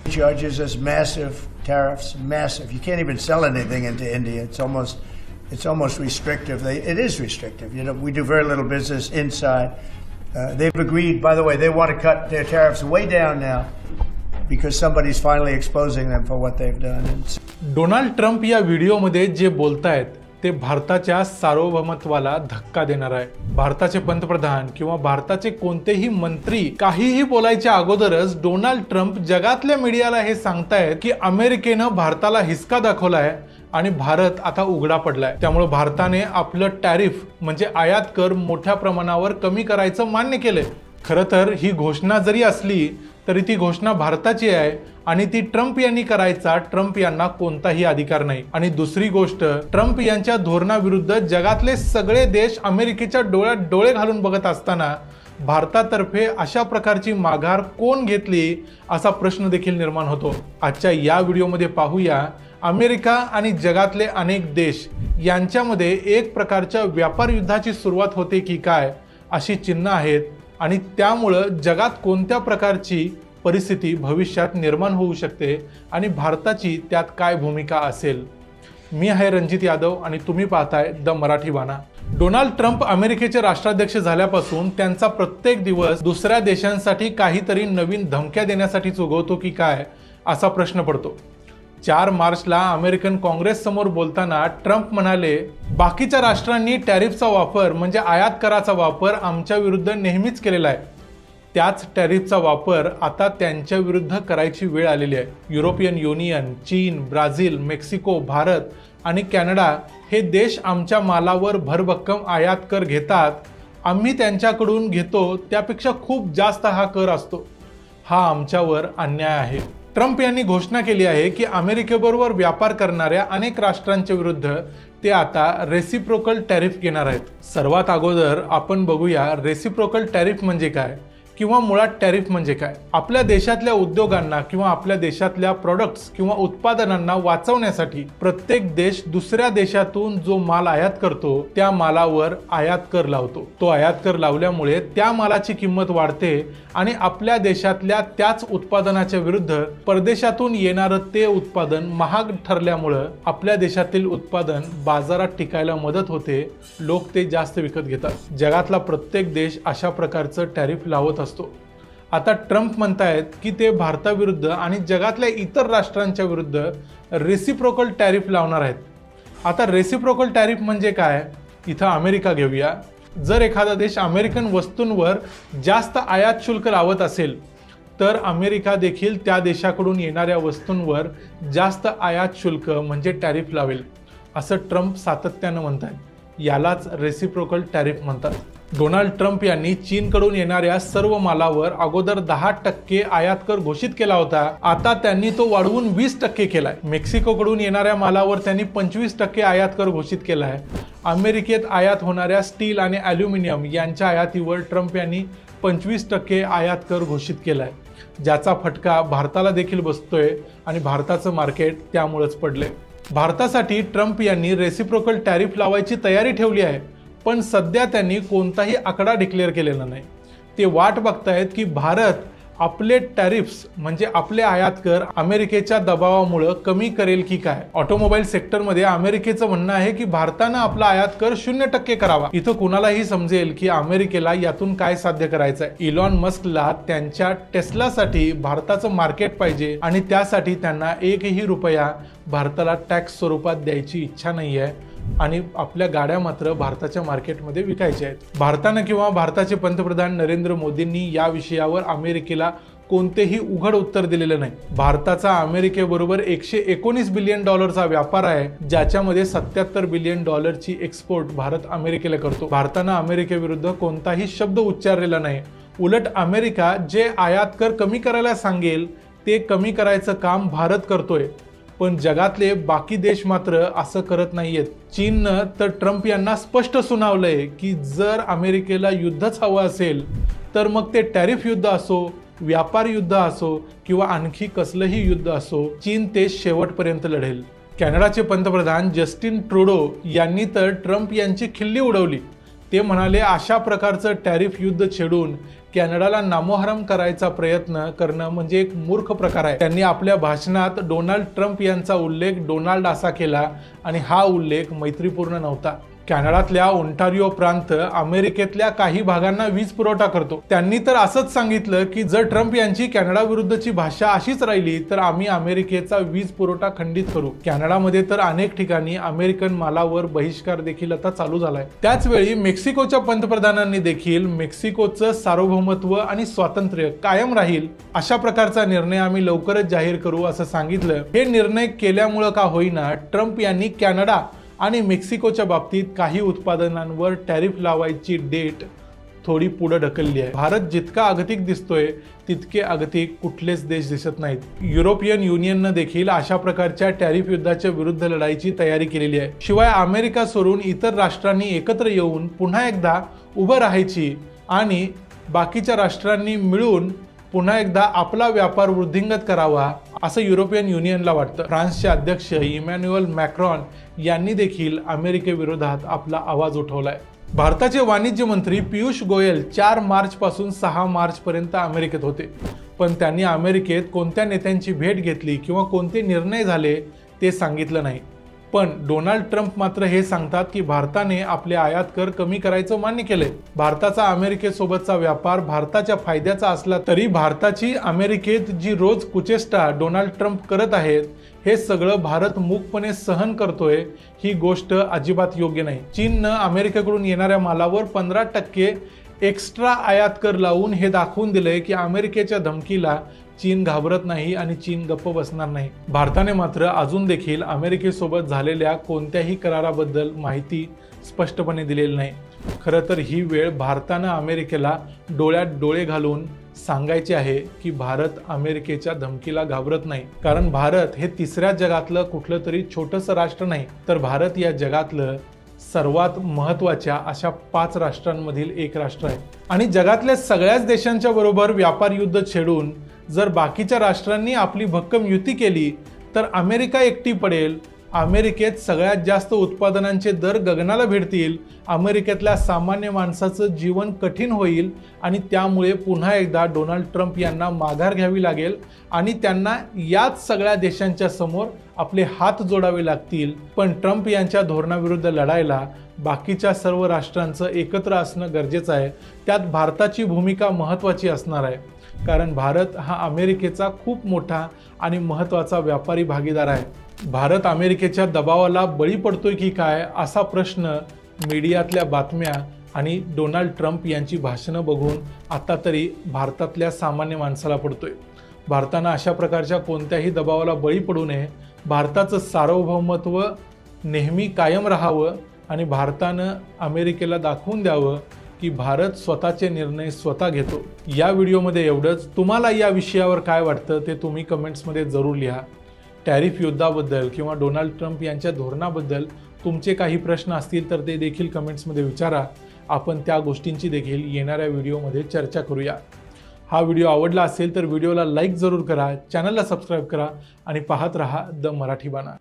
Charges us massive tariffs, massive. You can't even sell anything into India. It's almost restrictive. It is restrictive. You know, we do very little business inside. They've agreed, by the way, they want to cut their tariffs way down now because somebody's finally exposing them for what they've done. Donald Trump या व्हिडिओमध्ये जे बोलतायत ते भारताच्या सार्वभौमत्वाला धक्का देणार आहे. भारताचे पंतप्रधान किंवा भारताचे कोणतेही मंत्री काहीही बोलायच्या अगोदरच डोनाल्ड ट्रम्प जगातल्या मीडियाला हे सांगतायत की अमेरिकेनं भारताला हिसका दाखवलाय आणि भारत आता उघडा पडलाय. त्यामुळे भारताने आपलं टॅरिफ म्हणजे आयात कर मोठ्या प्रमाणावर कमी करायचं मान्य केलंय. खरं तर ही घोषणा जरी असली तरी ती घोषणा भारताची आहे आणि ती ट्रम्प यांनी करायचा ट्रम्प यांना कोणताही अधिकार नाही. आणि दुसरी गोष्ट, ट्रम्प यांच्या धोरणाविरुद्ध जगातले सगळे देश अमेरिकेच्या डोळ्यात डोळे घालून बघत असताना भारतातर्फे अशा प्रकारची माघार कोण घेतली असा प्रश्न देखील निर्माण होतो. आजच्या या व्हिडिओमध्ये पाहूया अमेरिका आणि जगातले अनेक देश यांच्यामध्ये एक प्रकारच्या व्यापार युद्धाची सुरुवात होते की काय अशी चिन्ह आहेत आणि त्यामुळे जगात कोणत्या प्रकारची परिस्थिती भविष्यात निर्माण होऊ शकते आणि भारताची त्यात काय भूमिका असेल. मी आहे रणजित यादव आणि तुम्ही पाहताय द मराठी बाणा. डोनाल्ड ट्रम्प अमेरिकेचे राष्ट्राध्यक्ष झाल्यापासून त्यांचा प्रत्येक दिवस दुसऱ्या देशांसाठी काहीतरी नवीन धमक्या देण्यासाठीच उगवतो की काय असा प्रश्न पडतो. 4 मार्चला अमेरिकन काँग्रेस समोर बोलताना ट्रम्प म्हणाले, बाकीच्या राष्ट्रांनी टॅरिफचा वापर म्हणजे आयात कराचा वापर आमच्या विरुद्ध नेहमीच केलेला आहे. त्याच टॅरिफचा वापर आता त्यांच्या विरुद्ध करायची वेळ आलेली आहे. युरोपियन युनियन, चीन, ब्राझील, मेक्सिको, भारत आणि कॅनडा हे देश आमच्या मालावर भरभक्कम आयात कर घेतात. आम्ही त्यांच्याकडून घेतो त्यापेक्षा खूप जास्त हा कर असतो. हा आमच्यावर अन्याय आहे. ट्रम्प यांनी घोषणा केली आहे की अमेरिकेबरोबर व्यापार करणाऱ्या अनेक राष्ट्रांच्या विरुद्ध ते आता रेसिप्रोकल टॅरिफ घेणार आहेत. सर्वात अगोदर आपण बघूया रेसिप्रोकल टॅरिफ म्हणजे काय किंवा मुळात टॅरिफ म्हणजे काय. आपल्या देशातल्या उद्योगांना किंवा आपल्या देशातल्या प्रोडक्ट्स किंवा उत्पादनांना वाचवण्यासाठी प्रत्येक देश दुसऱ्या देशातून जो माल आयात करतो त्या मालावर आयात कर लावतो. तो आयात कर लावल्यामुळे त्या मालाची किंमत वाढते आणि आपल्या देशातल्या त्याच उत्पादनाच्या विरुद्ध परदेशातून येणारं ते उत्पादन महाग ठरल्यामुळे आपल्या देशातील उत्पादन बाजारात टिकायला मदत होते. लोक ते जास्त विकत घेतात. जगातला प्रत्येक देश अशा प्रकारचं टॅरिफ लावत असतो. आता ट्रम्प म्हणतायत की ते भारताविरुद्ध आणि जगातल्या इतर राष्ट्रांच्या विरुद्ध रेसिप्रोकल टॅरिफ लावणार आहेत. आता रेसिप्रोकल टॅरिफ म्हणजे काय, इथं अमेरिका घेऊया. जर एखादा देश अमेरिकन वस्तूंवर जास्त आयात शुल्क लावत असेल तर अमेरिका देखील त्या देशाकडून येणाऱ्या वस्तूंवर जास्त आयात शुल्क म्हणजे टॅरिफ लावेल असं ट्रम्प सातत्यानं म्हणतात. यालाच रेसिप्रोकल टॅरिफ म्हणतात. डोनाल्ड ट्रम्प यांनी चीनकडून येणाऱ्या सर्व मालावर अगोदर 10% आयात कर घोषित केला होता. आता त्यांनी तो वाढवून 20% केलाय. मेक्सिकोकडून येणाऱ्या मालावर त्यांनी 25% आयात कर घोषित केला आहे. अमेरिकेत आयात होणाऱ्या स्टील आणि ॲल्युमिनियम यांच्या आयातीवर ट्रम्प यांनी 25% आयात कर घोषित केलाय. ज्याचा फटका भारताला देखील बसतोय आणि भारताचं मार्केट त्यामुळेच पडले. भारतासाठी ट्रम्प यांनी रेसिप्रोकल टॅरिफ लावायची तयारी ठेवली आहे, पण सध्या त्यांनी कोणताही आकडा डिक्लेअर केलेला नाही. ते वाट बघतायत की भारत आपले टॅरिफ्स म्हणजे आपले आयात कर अमेरिकेच्या दबावामुळे कमी करेल की काय. ऑटोमोबाईल सेक्टरमध्ये अमेरिकेचं म्हणणं आहे की भारतानं आपला आयात कर 0% करावा. इथं कुणालाही समजेल की अमेरिकेला यातून काय साध्य करायचं आहे. इलॉन मस्कला त्यांच्या टेस्लासाठी भारताचं मार्केट पाहिजे आणि त्यासाठी त्यांना 1ही रुपया भारताला टॅक्स स्वरूपात द्यायची इच्छा नाही आहे आणि आपल्या गाड्या मात्र भारताच्या मार्केटमध्ये विकायच्या आहेत. भारतानं किंवा भारताचे पंतप्रधान नरेंद्र मोदींनी या विषयावर अमेरिकेला कोणतेही उघड उत्तर दिलेलं नाही. भारताचा अमेरिकेबरोबर $119 बिलियन व्यापार आहे, ज्याच्यामध्ये $77 बिलियन एक्सपोर्ट भारत अमेरिकेला करतो. भारतानं अमेरिकेविरुद्ध कोणताही शब्द उच्चारलेला नाही. उलट अमेरिका जे आयात कर कमी करायला सांगेल ते कमी करायचं काम भारत करतोय. पण जगातले बाकी देश मात्र असं करत नाहीयेत. चीननं तर ट्रम्प यांना स्पष्ट सुनावलंय की जर अमेरिकेला युद्धच हवं असेल तर मग ते टॅरिफ युद्ध असो, व्यापार युद्ध असो किंवा आणखी कसलंही युद्ध असो, चीन ते शेवटपर्यंत लढेल. कॅनडाचे पंतप्रधान जस्टिन ट्रुडो यांनी तर ट्रम्प यांची खिल्ली उडवली. ते म्हणाले अशा प्रकारचं टॅरिफ युद्ध छेडून कॅनडाला नामोहरम करायचा प्रयत्न करणं म्हणजे एक मूर्ख प्रकार आहे. त्यांनी आपल्या भाषणात डोनाल्ड ट्रम्प यांचा उल्लेख डोनाल्ड असा केला आणि हा उल्लेख मैत्रीपूर्ण नव्हता. कॅनडातल्या ओंटारिओ प्रांत अमेरिकेतल्या काही भागांना वीज पुरवठा करतो. त्यांनी तर असंच सांगितलं की जर ट्रम्प यांची कॅनडा विरुद्धची भाषा अशीच राहिली तर आम्ही अमेरिकेचा वीज पुरवठा खंडित करू. कॅनडामध्ये तर अनेक ठिकाणी अमेरिकन मालावर बहिष्कार देखील आता चालू झालाय. त्याच वेळी मेक्सिकोच्या पंतप्रधानांनी देखील मेक्सिकोचं सार्वभौमत्व आणि स्वातंत्र्य कायम राहील अशा प्रकारचा निर्णय आम्ही लवकरच जाहीर करू असं सांगितलं. हे निर्णय केल्यामुळं का होईना ट्रम्प यांनी कॅनडा आणि मेक्सिकोच्या बाबतीत काही उत्पादनांवर टॅरिफ लावायची डेट थोडी पुढे ढकलली आहे. भारत जितका अगतिक दिसतोय तितके अगतिक कुठलेच देश दिसत नाहीत. युरोपियन युनियननं देखील अशा प्रकारच्या टॅरिफ युद्धाच्या विरुद्ध लढाईची तयारी केलेली आहे. शिवाय अमेरिका सोडून इतर राष्ट्रांनी एकत्र येऊन पुन्हा एकदा उभं राहायची आणि बाकीच्या राष्ट्रांनी मिळून पुन्हा एकदा आपला व्यापार वृद्धिंगत करावा असं युरोपियन युनियनला वाटतं. फ्रान्सचे अध्यक्ष इमॅन्युएल मॅक्रॉन यांनी देखील अमेरिकेविरोधात आपला आवाज उठवलाय. भारताचे वाणिज्य मंत्री पियुष गोयल 4 मार्च पासून 6 मार्च पर्यंत अमेरिकेत होते. पण त्यांनी अमेरिकेत कोणत्या नेत्यांची भेट घेतली किंवा कोणते निर्णय झाले ते सांगितलं नाही. पण डोनाल्ड ट्रम्प मात्र हे सांगतात की भारताने आपले आयात कर कमी करायचं मान्य केले. भारताचा अमेरिकेसोबतचा व्यापार भारताच्या फायद्याचा असला तरी भारताची अमेरिकेत जी रोज कुचेष्टा डोनाल्ड ट्रम्प करत आहेत हे सगळं भारत मूकपणे सहन करतोय ही गोष्ट अजिबात योग्य नाही. चीननं अमेरिकेकडून येणाऱ्या मालावर 15% एक्स्ट्रा आयात कर लावून हे दाखवून दिलंय की अमेरिकेच्या धमकीला चीन घाबरत नाही आणि चीन गप्प बसणार नाही. भारताने मात्र अजून देखील अमेरिकेसोबत झालेल्या कोणत्याही कराराबद्दल माहिती स्पष्टपणे दिलेली नाही. खरं तर ही वेळ भारतानं अमेरिकेला डोळ्यात डोळे घालून सांगायचे आहे की भारत अमेरिकेच्या धमकीला घाबरत नाही. कारण भारत हे तिसऱ्या जगातलं कुठलं तरी छोटंसं राष्ट्र नाही, तर भारत या जगातलं सर्वात महत्त्वाच्या अशा 5 राष्ट्रांमधील एक राष्ट्र आहे. आणि जगातल्या सगळ्याच देशांच्या बरोबर व्यापार युद्ध छेडून जर बाकीच्या राष्ट्रांनी आपली भक्कम युती केली तर अमेरिका एकटी पडेल. अमेरिकेत सगळ्यात जास्त उत्पादनांचे दर गगनाला भिडतील. अमेरिकेतल्या सामान्य माणसाचं जीवन कठीण होईल आणि त्यामुळे पुन्हा एकदा डोनाल्ड ट्रम्प यांना माघार घ्यावी लागेल आणि त्यांना याच सगळ्या देशांच्या समोर आपले हात जोडावे लागतील. पण ट्रम्प यांच्या धोरणाविरुद्ध लढायला बाकीच्या सर्व राष्ट्रांचं एकत्र असणं गरजेचं आहे. त्यात भारताची भूमिका महत्त्वाची असणार आहे. कारण भारत हा अमेरिकेचा खूप मोठा आणि महत्त्वाचा व्यापारी भागीदार आहे. भारत अमेरिकेच्या दबावाला बळी पडतोय की काय असा प्रश्न मीडियातल्या बातम्या आणि डोनाल्ड ट्रम्प यांची भाषणं बघून आता तरी भारतातल्या सामान्य माणसाला पडतोय. भारतानं अशा प्रकारच्या कोणत्याही दबावाला बळी पडू नये. भारताचं सार्वभौमत्व नेहमी कायम राहावं आणि भारतानं अमेरिकेला दाखवून द्यावं की भारत स्वतःचे निर्णय स्वतः घेतो. या व्हिडिओमध्ये एवढंच. तुम्हाला या विषयावर काय वाटतं ते तुम्ही कमेंट्समध्ये जरूर लिहा. टॅरिफ युद्धाबद्दल किंवा डोनाल्ड ट्रम्प यांच्या धोरणाबद्दल तुमचे काही प्रश्न असतील तर ते देखील कमेंट्समध्ये विचारा. आपण त्या गोष्टींची देखील येणाऱ्या व्हिडिओमध्ये चर्चा करूया. हा व्हिडिओ आवडला असेल तर व्हिडिओला लाईक जरूर करा, चॅनलला सबस्क्राईब करा आणि पाहत रहा द मराठी बाणा.